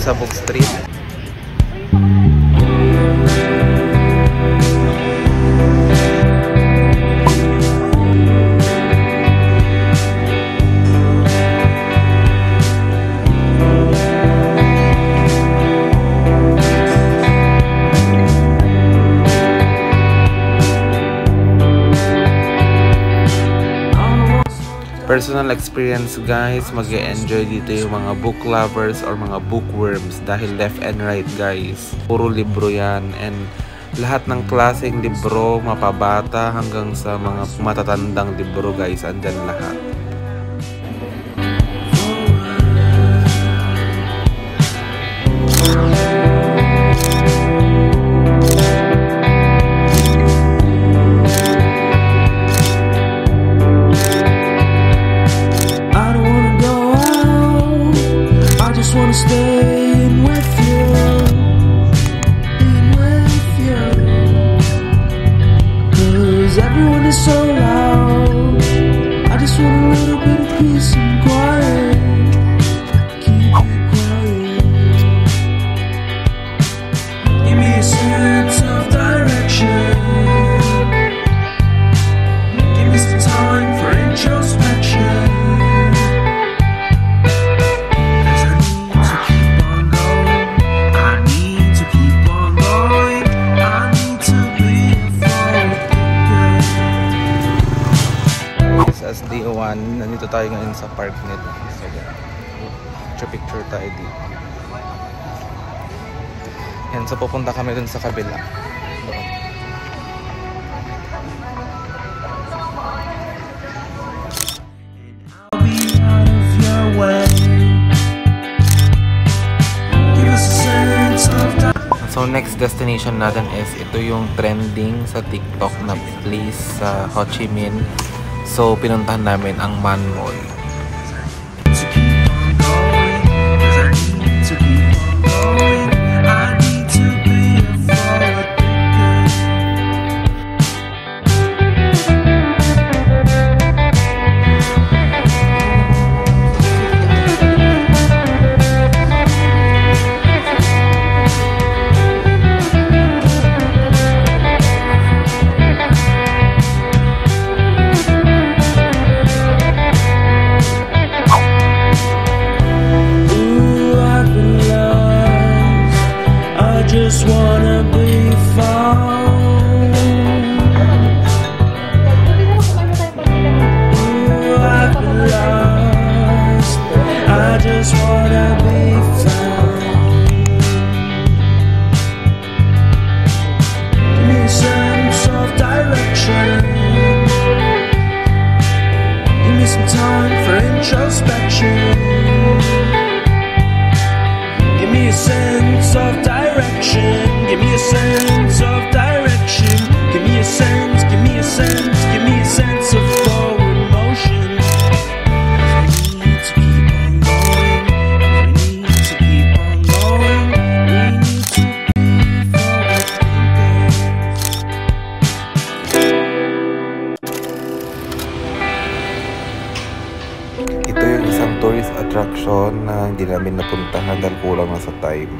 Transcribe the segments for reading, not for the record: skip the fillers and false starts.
sa Book Street. Personal experience guys, mag-e-enjoy dito yung mga book lovers or mga bookworms dahil left and right guys. Puro libro yan and lahat ng klaseng libro, mapabata hanggang sa mga matatandang libro guys, andyan lahat. Nandito tayo ngayon sa park nito. So, picture tayo dito. Yan, so pupunta kami dun sa kabila. So next destination natin is ito yung trending sa TikTok na place sa Ho Chi Minh. So, pinuntahan namin ang Man Mall. Ito yung isang tourist attraction na hindi namin napuntahan dahil kulang na sa time.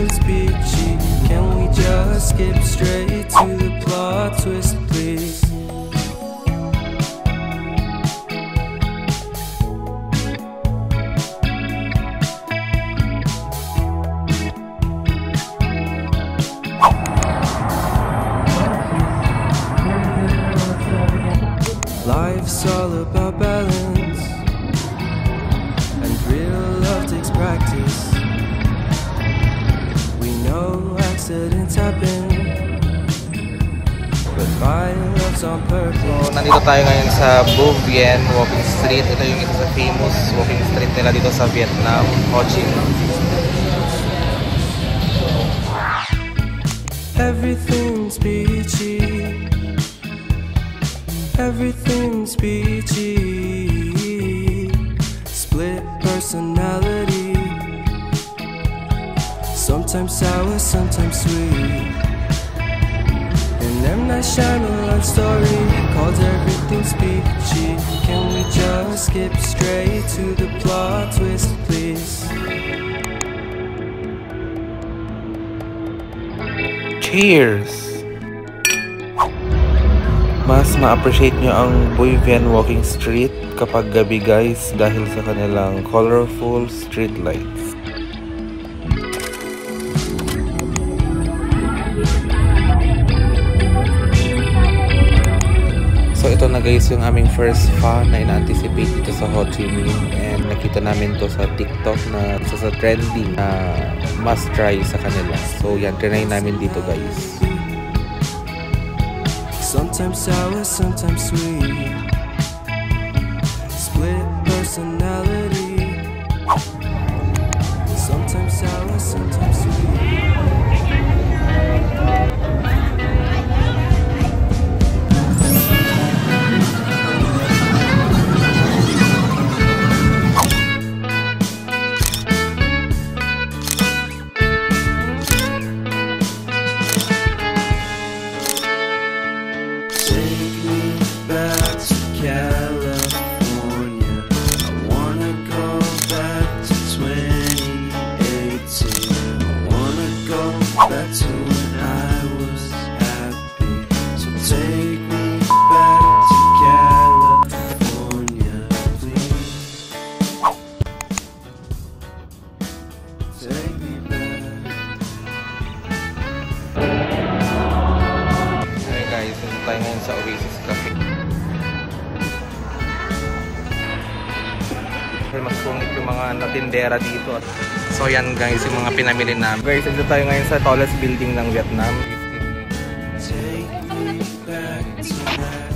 everything's peachy. Can we just skip straight to the plot twist, please? Life's all about balance, and real love takes practice. We know accidents happen, but my love's on purpose. So, nandito tayo ngayon sa Bou Vien Walking Street. Ito yung isa sa famous walking street nila dito sa Vietnam, Ho Chi Minh. Everything's peachy. Everything's peachy. Split personality. Sometimes sour, sometimes sweet. And M. Night Shyamalan story called Everything's Peachy. Can we just skip straight to the plot twist, please? Cheers! Mas ma-appreciate nyo ang Bou Vien Walking Street kapag gabi guys dahil sa kanilang colorful street lights. So ito na guys yung aming first pho na ina-anticipate dito sa Ho Chi Minh, and nakita namin to sa TikTok na isa sa trending na must try sa kanila. So yan, trinay namin dito guys. Sometimes sour, sometimes sweet. Split personality. Sometimes sour, sometimes sweet. Tayo ngayon sa Oasis Cafe. Mas pungit yung mga natindera dito. So yan guys, yung mga pinamili namin. Guys, dito tayo ngayon sa tallest building ng Vietnam. Take me back to